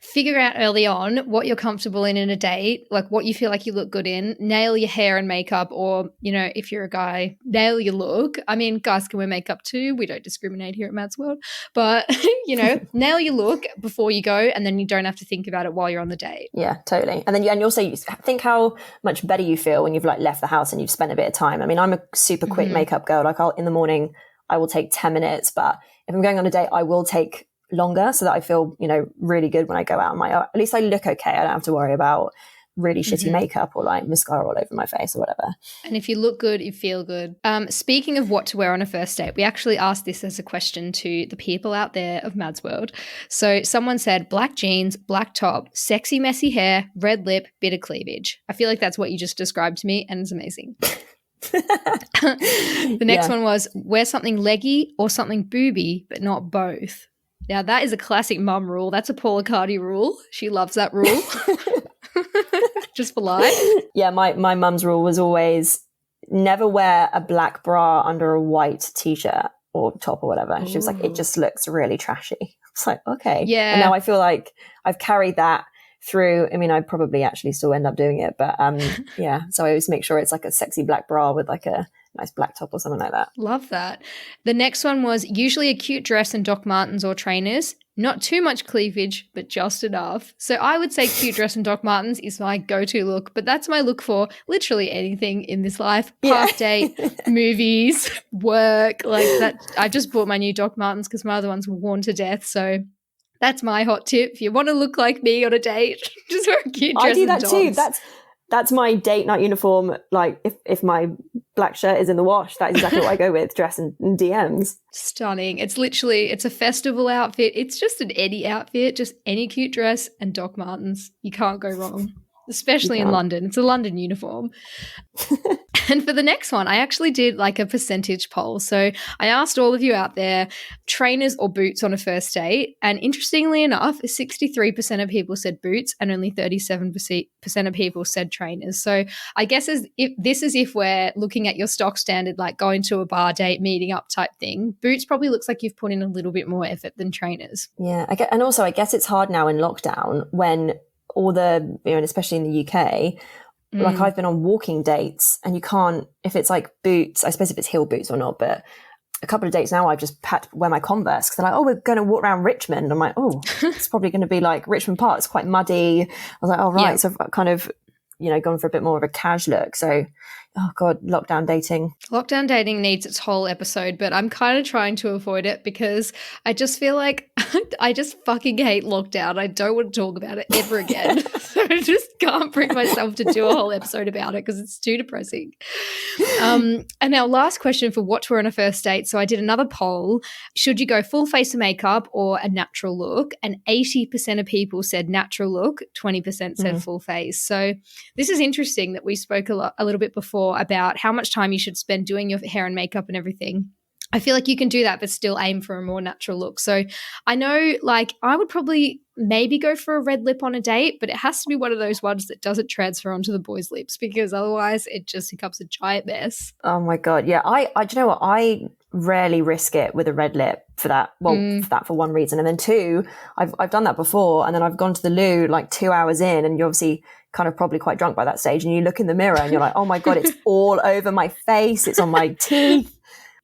figure out early on what you're comfortable in a date, like what you feel like you look good in, nail your hair and makeup, or, if you're a guy, nail your look. I mean, guys can wear makeup too. We don't discriminate here at Matt's World, but, nail your look before you go, and then you don't have to think about it while you're on the date. Yeah, totally. And then you also think how much better you feel when you've like left the house and you've spent a bit of time. I mean, I'm a super quick makeup girl. Like in the morning, I will take 10 minutes, but if I'm going on a date, I will take longer so that I feel, really good when I go out. At least I look okay. I don't have to worry about really shitty makeup or like mascara all over my face or whatever. And if you look good, you feel good. Speaking of what to wear on a first date, we actually asked this as a question to the people out there of Mads World. So someone said black jeans, black top, sexy messy hair, red lip, bit of cleavage. I feel like that's what you just described to me, and it's amazing. The next one was wear something leggy or something booby, but not both. Now that is a classic mum rule. That's a Paula Cardi rule. She loves that rule. Just for life. Yeah, my mum's rule was always never wear a black bra under a white t-shirt or top or whatever. She was like, it just looks really trashy. It's like, okay. Yeah. And now I feel like I've carried that through. I mean, I probably actually still end up doing it, but yeah. So I always make sure it's like a sexy black bra with like a nice black top or something like that. Love that. The next one was usually a cute dress and Doc Martens or trainers. Not too much cleavage, but just enough. So I would say cute dress and Doc Martens is my go-to look, but that's my look for literally anything in this life. Park date, movies, work, like that. I just bought my new Doc Martens because my other ones were worn to death. So that's my hot tip. If you want to look like me on a date, just wear a cute dress. I do that and too. That's my date night uniform. Like if my black shirt is in the wash, that is exactly what I go with, dress and DMs. Stunning. It's a festival outfit. It's just an any outfit, just any cute dress and Doc Martens. You can't go wrong, especially in London. It's a London uniform. And for the next one, I actually did like a percentage poll. So I asked all of you out there, trainers or boots on a first date. And interestingly enough, 63% of people said boots and only 37% of people said trainers. So I guess if we're looking at your stock standard, like going to a bar date, meeting up type thing, boots probably looks like you've put in a little bit more effort than trainers. Yeah. And also I guess it's hard now in lockdown when all the, and especially in the UK, like I've been on walking dates and you can't, if it's like boots, I suppose if it's heel boots or not, but a couple of dates now I've just had to wear my Converse because they're like, oh, we're going to walk around Richmond. I'm like, oh, it's probably going to be like Richmond Park. It's quite muddy. I was like, oh, right. Yeah. So I've kind of, gone for a bit more of a cash look. So, oh God, lockdown dating. Lockdown dating needs its whole episode, but I'm kind of trying to avoid it because I just feel like I just fucking hate lockdown. I don't want to talk about it ever again. So I just can't bring myself to do a whole episode about it because it's too depressing. And now last question for what to wear on a first date. So I did another poll. Should you go full face of makeup or a natural look? And 80% of people said natural look, 20% said full face. So this is interesting that we spoke a little bit before about how much time you should spend doing your hair and makeup and everything. I feel like you can do that but still aim for a more natural look. So I know like I would probably maybe go for a red lip on a date, but it has to be one of those ones that doesn't transfer onto the boys' lips because otherwise it just becomes a giant mess. Oh my God. Yeah. I do you know what? I rarely risk it with a red lip for that. Well, for one reason. And then two, I've done that before and then I've gone to the loo like 2 hours in and you're obviously kind of probably quite drunk by that stage and you look in the mirror and you're like, oh my God, it's all over my face. It's on my teeth.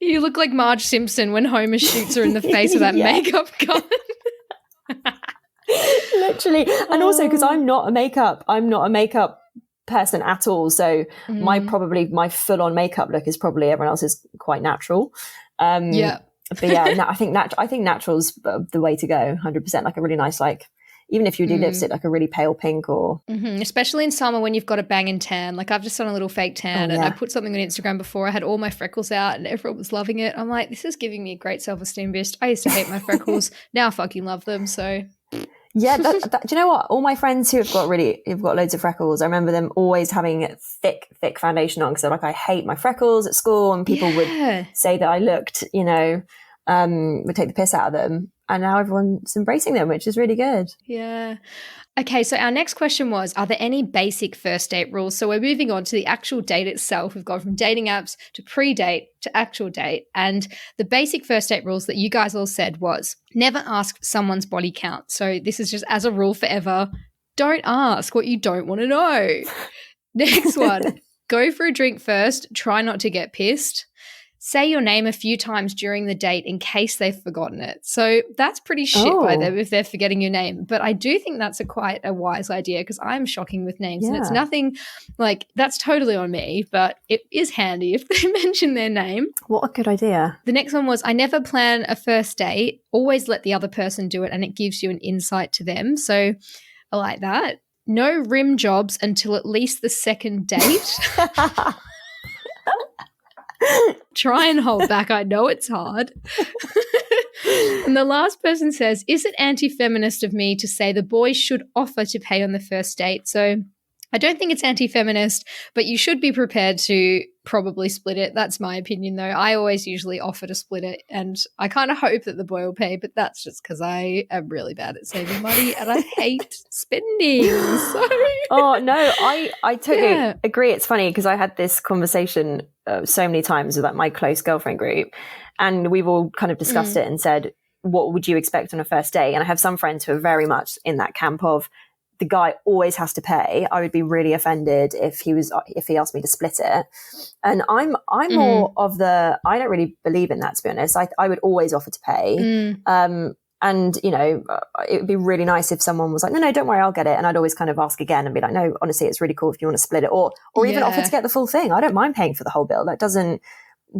You look like Marge Simpson when Homer shoots her in the face with that makeup gun. Literally. And also because I'm not a makeup person at all. So my full on makeup look is probably everyone else's quite natural. But yeah, I think natural's the way to go. 100%. Like a really nice, like, even if you do lipstick, like a really pale pink or... Especially in summer when you've got a banging tan. Like I've just done a little fake tan and I put something on Instagram before. I had all my freckles out and everyone was loving it. I'm like, this is giving me a great self-esteem boost. I used to hate my freckles. Now I fucking love them. So... Yeah, do you know what? All my friends who've got loads of freckles, I remember them always having thick foundation on because they're like, I hate my freckles at school and people would say that I looked, would take the piss out of them. now everyone's embracing them, which is really good. Yeah. Okay, so our next question was, are there any basic first date rules? So we're moving on to the actual date itself. We've gone from dating apps to pre-date to actual date. And the basic first date rules that you guys all said was never ask someone's body count. So this is just as a rule forever. Don't ask what you don't want to know. Next one, go for a drink first. Try not to get pissed. Say your name a few times during the date in case they've forgotten it. So that's pretty shit by them if they're forgetting your name. But I do think that's quite a wise idea because I'm shocking with names. And it's nothing like that's totally on me, but it is handy if they mention their name. What a good idea. The next one was I never plan a first date. Always let the other person do it and it gives you an insight to them. So I like that. No rim jobs until at least the second date. Try and hold back. I know it's hard. And the last person says, is it anti-feminist of me to say the boys should offer to pay on the first date? So I don't think it's anti-feminist, but you should be prepared to probably split it. That's my opinion, though. I always usually offer to split it, and I kind of hope that the boy will pay, but that's just because I am really bad at saving money and I hate spending. So. Oh, no, I totally agree. It's funny because I had this conversation so many times with like my close girlfriend group, and we've all kind of discussed it and said, what would you expect on a first date? And I have some friends who are very much in that camp of, the guy always has to pay. I would be really offended if he asked me to split it. And I'm more of the, I don't really believe in that, to be honest. I would always offer to pay. And, you know, it would be really nice if someone was like, no, don't worry, I'll get it. And I'd always kind of ask again and be like, no, honestly, it's really cool if you want to split it, or even offer to get the full thing. I don't mind paying for the whole bill. That doesn't,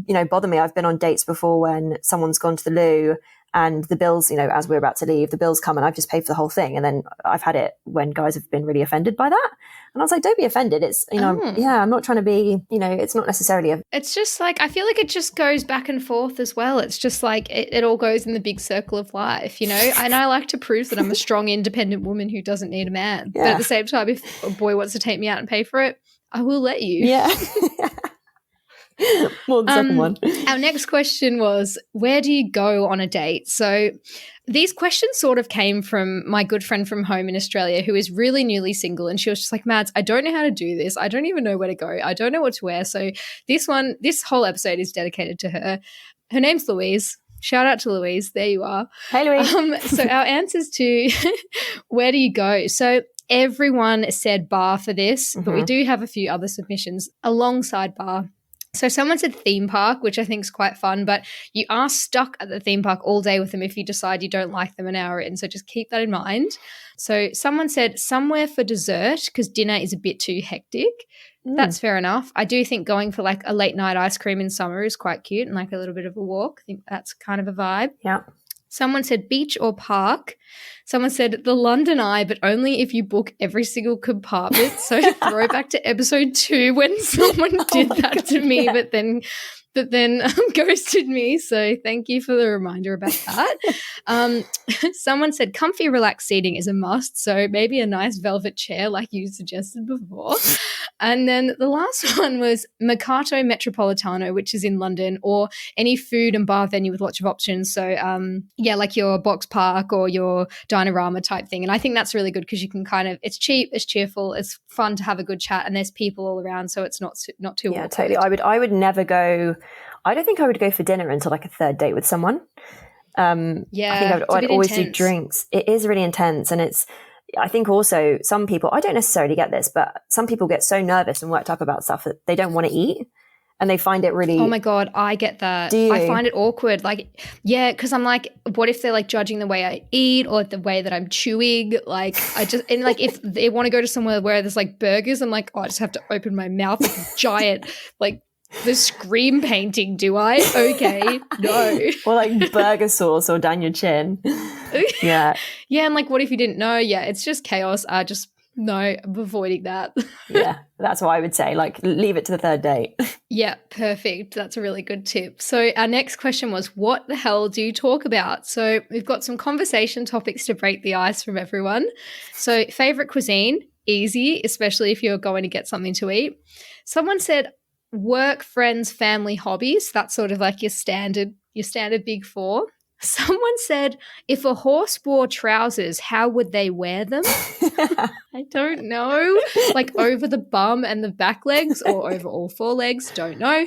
you know, bother me. I've been on dates before when someone's gone to the loo and the bills, you know, as we're about to leave, the bills come and I've just paid for the whole thing. And then I've had it when guys have been really offended by that. And I was like, don't be offended. It's, you know, I'm not trying to be, you know, it's not necessarily It's just like, I feel like it just goes back and forth as well. It's just like, it all goes in the big circle of life, you know? And I like to prove that I'm a strong, independent woman who doesn't need a man. But at the same time, if a boy wants to take me out and pay for it, I will let you. Yeah. More the second one. Our next question was, where do you go on a date? So these questions sort of came from my good friend from home in Australia who is really newly single, and she was just like, Mads, I don't know how to do this. I don't even know where to go. I don't know what to wear. So this whole episode is dedicated to her. Her name's Louise. Shout out to Louise. There you are. Hey, Louise. So our answers to where do you go? So everyone said bar for this, but we do have a few other submissions alongside bar. So someone said theme park, which I think is quite fun, but you are stuck at the theme park all day with them if you decide you don't like them an hour in. So just keep that in mind. So someone said somewhere for dessert because dinner is a bit too hectic. That's fair enough. I do think going for like a late night ice cream in summer is quite cute and like a little bit of a walk. I think that's kind of a vibe. Yeah. Someone said beach or park. Someone said the London Eye, but only if you book every single compartment. So throw back to episode 2 when someone did that to me, but then ghosted me. So thank you for the reminder about that. Someone said comfy, relaxed seating is a must. So maybe a nice velvet chair like you suggested before. And then the last one was Mercato Metropolitano, which is in London, or any food and bar venue with lots of options. So, like your Box Park or your Dinorama type thing. And I think that's really good because you can it's cheap, it's cheerful, it's fun to have a good chat, and there's people all around, so it's not too awkward. Totally. I would never go. I don't think I would go for dinner until like a third date with someone. I think I'd always do drinks. It is really intense, and I think also some people, I don't necessarily get this, but some people get so nervous and worked up about stuff that they don't want to eat and they find it really... Oh my God, I get that. Do you? I find it awkward. Like, yeah, because I'm like, what if they're like judging the way I eat or the way that I'm chewing? Like, and like if they want to go to somewhere where there's like burgers, I'm like, oh, I just have to open my mouth like a giant, like, the scream painting, do I? Okay, no. Or like burger sauce or down your chin. Yeah. Yeah, and like what if you didn't know? Yeah, it's just chaos. No, I'm avoiding that. Yeah, that's what I would say. Like leave it to the third date. Yeah, perfect. That's a really good tip. So our next question was, what the hell do you talk about? So we've got some conversation topics to break the ice from everyone. So favorite cuisine, easy, especially if you're going to get something to eat. Someone said work, friends, family, hobbies. That's sort of like your standard big four. Someone said, if a horse wore trousers, how would they wear them? I don't know. Like over the bum and the back legs or over all four legs? Don't know.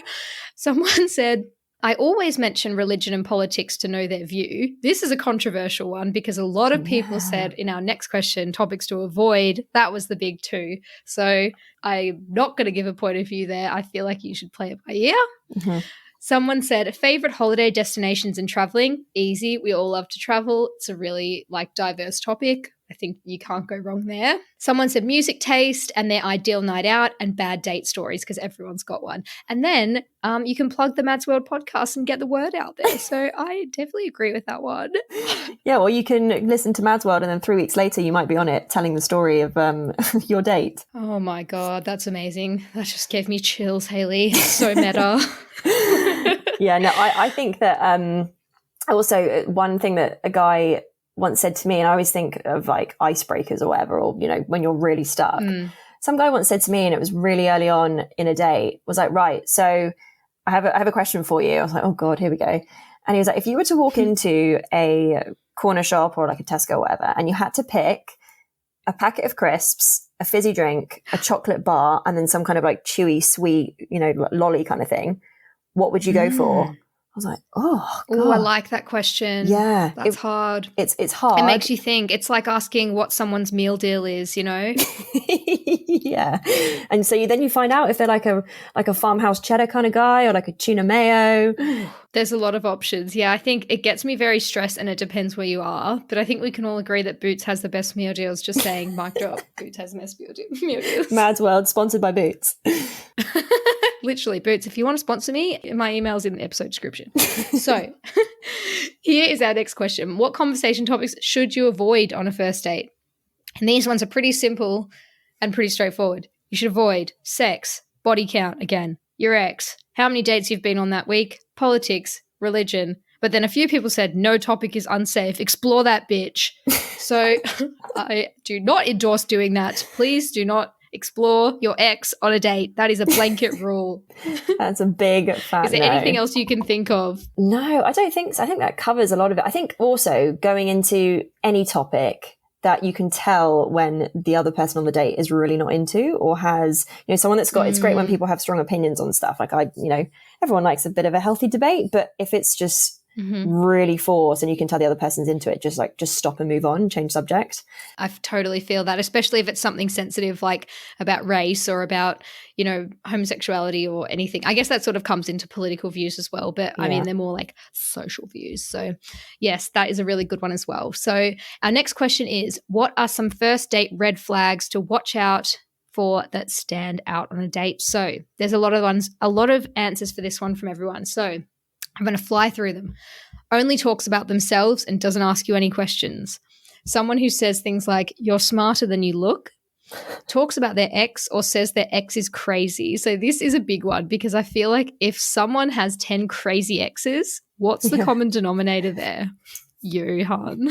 Someone said, I always mention religion and politics to know their view. This is a controversial one because a lot of people said in our next question, topics to avoid, that was the big two. So I'm not going to give a point of view there. I feel like you should play it by ear. Mm-hmm. Someone said, favorite holiday destinations and traveling? Easy. We all love to travel. It's a really diverse topic. I think you can't go wrong there. Someone said music taste and their ideal night out and bad date stories because everyone's got one. And then you can plug the Mads World podcast and get the word out there. So I definitely agree with that one. Yeah, well, you can listen to Mads World and then 3 weeks later you might be on it telling the story of your date. Oh my God, that's amazing. That just gave me chills, Hayley. So meta. Yeah, no, I think that also one thing that a guy once said to me, and I always think of like icebreakers or whatever, or, you know, when you're really stuck. Some guy once said to me, and it was really early on in a date, was like, right, so I have a question for you. I was like, oh God, here we go. And he was like, if you were to walk into a corner shop or like a Tesco or whatever, and you had to pick a packet of crisps, a fizzy drink, a chocolate bar, and then some kind of like chewy, sweet, you know, lolly kind of thing, what would you go for? I was like, oh, God. Oh, I like that question. Yeah. That's hard. It's hard. It makes you think. It's like asking what someone's meal deal is, you know? Yeah. And so then you find out if they're like a farmhouse cheddar kind of guy or like a tuna mayo. There's a lot of options. Yeah, I think it gets me very stressed and it depends where you are. But I think we can all agree that Boots has the best meal deals. Just saying, mic drop. Boots has the best meal deals. Mads World, sponsored by Boots. Literally, Boots, if you want to sponsor me, my email's in the episode description. So here is our next question. What conversation topics should you avoid on a first date? And these ones are pretty simple and pretty straightforward. You should avoid sex, body count, again, your ex, how many dates you've been on that week, politics, religion. But then a few people said no topic is unsafe. Explore that bitch. So I do not endorse doing that. Please do not explore your ex on a date. That is a blanket rule. That's a big fat Is there anything else you can think of? No, I don't think so. I think that covers a lot of it. I think also going into any topic that you can tell when the other person on the date is really not into or has, you know, someone that's got, it's great when people have strong opinions on stuff. Like everyone likes a bit of a healthy debate, but if it's just really forced and you can tell the other person's into it, just stop and move on, change subject. I totally feel that, especially if it's something sensitive like about race or about, you know, homosexuality or anything. I guess that sort of comes into political views as well, but I mean, they're more like social views. So yes, that is a really good one as well. So our next question is, what are some first date red flags to watch out for that stand out on a date? So there's a lot of answers for this one from everyone. So I'm going to fly through them. Only talks about themselves and doesn't ask you any questions. Someone who says things like, you're smarter than you look. Talks about their ex or says their ex is crazy. So this is a big one because I feel like if someone has 10 crazy exes, what's the common denominator there? You, hon.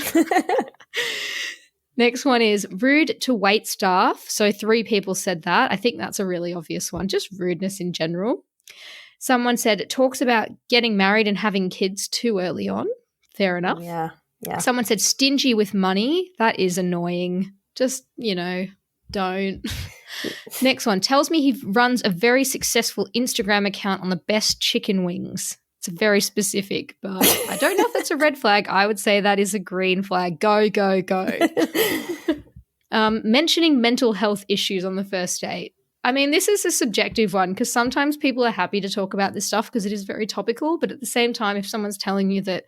Next one is rude to wait staff. So 3 people said that. I think that's a really obvious one, just rudeness in general. Someone said it talks about getting married and having kids too early on. Fair enough. Yeah. Someone said stingy with money. That is annoying. Just, you know, don't. Next one, tells me he runs a very successful Instagram account on the best chicken wings. It's very specific, but I don't know if that's a red flag. I would say that is a green flag. Go, go, go. Mentioning mental health issues on the first date. I mean, this is a subjective one because sometimes people are happy to talk about this stuff because it is very topical. But at the same time, if someone's telling you that,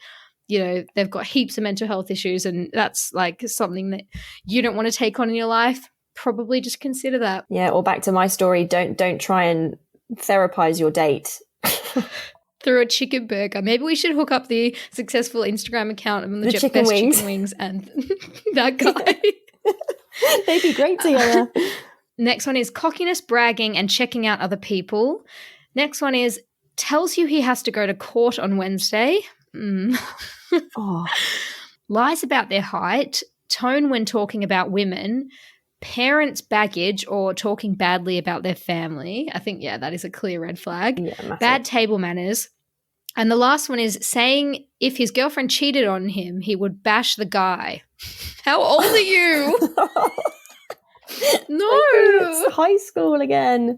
you know, they've got heaps of mental health issues and that's like something that you don't want to take on in your life, probably just consider that. Yeah, or back to my story, don't try and therapize your date. Through a chicken burger. Maybe we should hook up the successful Instagram account of the chicken best wings. Chicken wings and that guy. They'd be great together. Next one is cockiness, bragging, and checking out other people. Next one is tells you he has to go to court on Wednesday. Oh. Lies about their height, tone when talking about women, parents' baggage or talking badly about their family. I think, yeah, that is a clear red flag. Yeah, bad table manners, And the last one is saying if his girlfriend cheated on him, he would bash the guy. How old are you? No. It's high school again.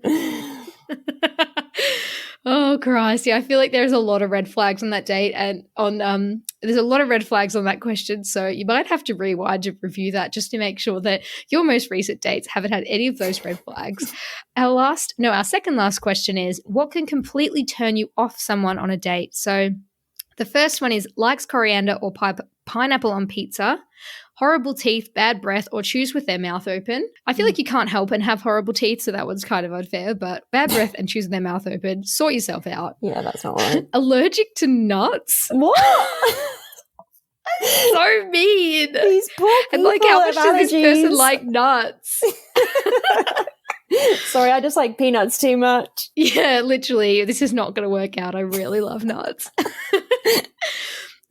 Oh, Christ. Yeah, I feel like there's a lot of red flags on that date and there's a lot of red flags on that question. So you might have to rewind to review that just to make sure that your most recent dates haven't had any of those red flags. Our second last question is, what can completely turn you off someone on a date? So the first one is likes coriander or pineapple on pizza, horrible teeth, bad breath, or chews with their mouth open. I feel like you can't help and have horrible teeth, so that one's kind of unfair, but bad breath and chews with their mouth open, sort yourself out. Yeah, that's not right. Allergic to nuts. What? So mean. These poor people and like, how much have does this person like nuts? Sorry, I just like peanuts too much. Yeah, literally. This is not going to work out. I really love nuts.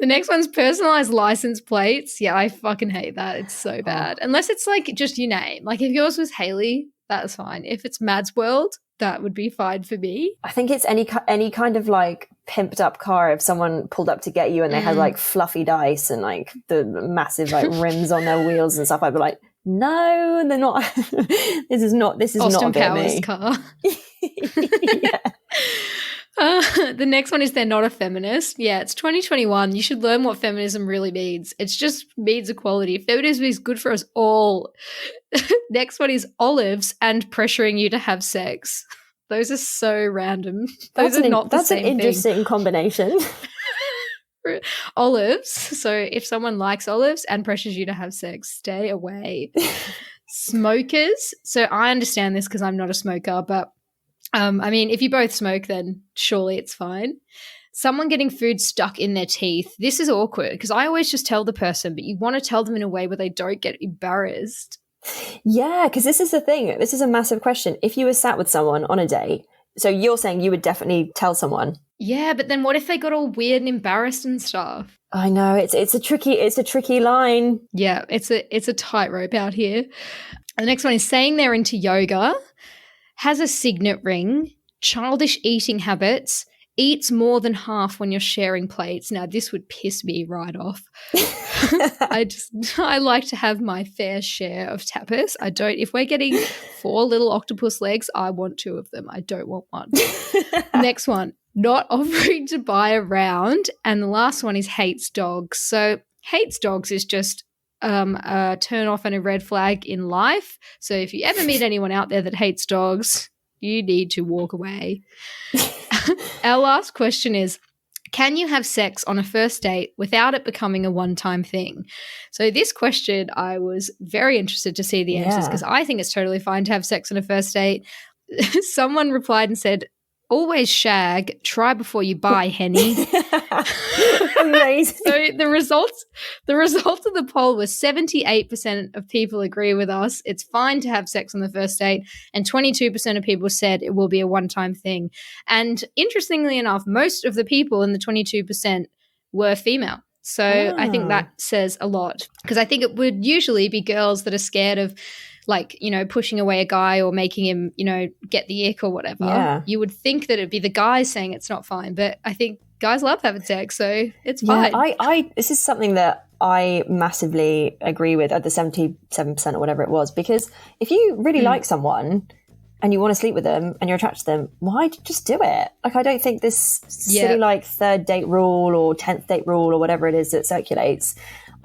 The next one's personalized license plates. Yeah, I fucking hate that. It's so bad. Unless it's like just your name. Like if yours was Hayley, that's fine. If it's Mad's World, that would be fine for me. I think it's any kind of like pimped up car. If someone pulled up to get you and they had like fluffy dice and like the massive like rims on their wheels and stuff, I'd be like, no, they're not. This is Austin not a bit Powers me. car. Yeah. The next one is they're not a feminist. Yeah, it's 2021. You should learn what feminism really means. It just means equality. Feminism is good for us all. Next one is olives and pressuring you to have sex. Those are so random. Those are not the same thing. That's an interesting combination. Olives. So if someone likes olives and pressures you to have sex, stay away. Smokers. So I understand this because I'm not a smoker, but I mean, if you both smoke, then surely it's fine. Someone getting food stuck in their teeth. This is awkward because I always just tell the person, but you want to tell them in a way where they don't get embarrassed. Yeah, because this is the thing. This is a massive question. If you were sat with someone on a date, so you're saying you would definitely tell someone. Yeah, but then what if they got all weird and embarrassed and stuff? I know, it's a tricky line. Yeah, it's a tightrope out here. The next one is saying they're into yoga, has a signet ring, childish eating habits, eats more than half when you're sharing plates. Now, this would piss me right off. I like to have my fair share of tapas. If we're getting 4 little octopus legs, I want 2 of them. I don't want one. Next one, not offering to buy a round. And the last one is hates dogs. So hates dogs is just a turn off and a red flag in life. So if you ever meet anyone out there that hates dogs, you need to walk away. Our last question is, can you have sex on a first date without it becoming a one-time thing? So this question, I was very interested to see the answers because I think it's totally fine to have sex on a first date. Someone replied and said, always shag, try before you buy, Henny. Amazing. So the result of the poll was 78% of people agree with us. It's fine to have sex on the first date, and 22% of people said it will be a one-time thing. And interestingly enough, most of the people in the 22% were female. So I think that says a lot because I think it would usually be girls that are scared of like, you know, pushing away a guy or making him, you know, get the ick or whatever. Yeah. You would think that it'd be the guys saying it's not fine, but I think guys love having sex, so it's fine. This is something that I massively agree with at the 77% or whatever it was, because if you really like someone and you want to sleep with them and you're attracted to them, why just do it? Like, I don't think this silly like 3rd date rule or 10th date rule or whatever it is that circulates.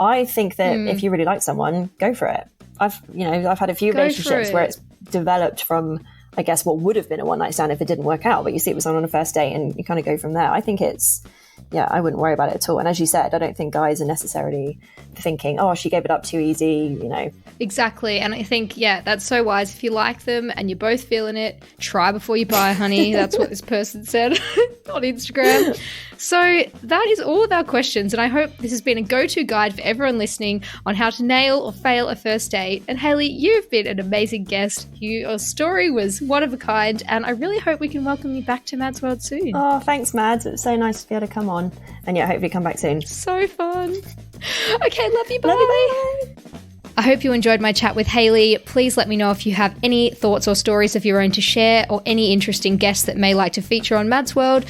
I think that if you really like someone, go for it. I've had a few relationships where it's developed from, I guess, what would have been a one-night stand if it didn't work out, but you see it with someone on a first date and you kind of go from there. I think I wouldn't worry about it at all. And as you said, I don't think guys are necessarily thinking, oh, she gave it up too easy, you know. Exactly. And I think, that's so wise. If you like them and you're both feeling it, try before you buy, honey. That's what this person said on Instagram. So that is all of our questions. And I hope this has been a go-to guide for everyone listening on how to nail or fail a first date. And Hayley, you've been an amazing guest. Your story was one of a kind. And I really hope we can welcome you back to Mad's World soon. Oh, thanks, Mads. It's so nice to be able to come on. And hopefully come back soon. So fun. Okay, love you. Bye. Love you, bye. I hope you enjoyed my chat with Hayley. Please let me know if you have any thoughts or stories of your own to share or any interesting guests that may like to feature on Mad's World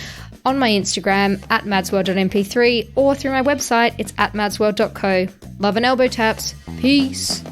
on my Instagram at madsworld.mp3 or through my website, it's at madsworld.co. Love and elbow taps. Peace.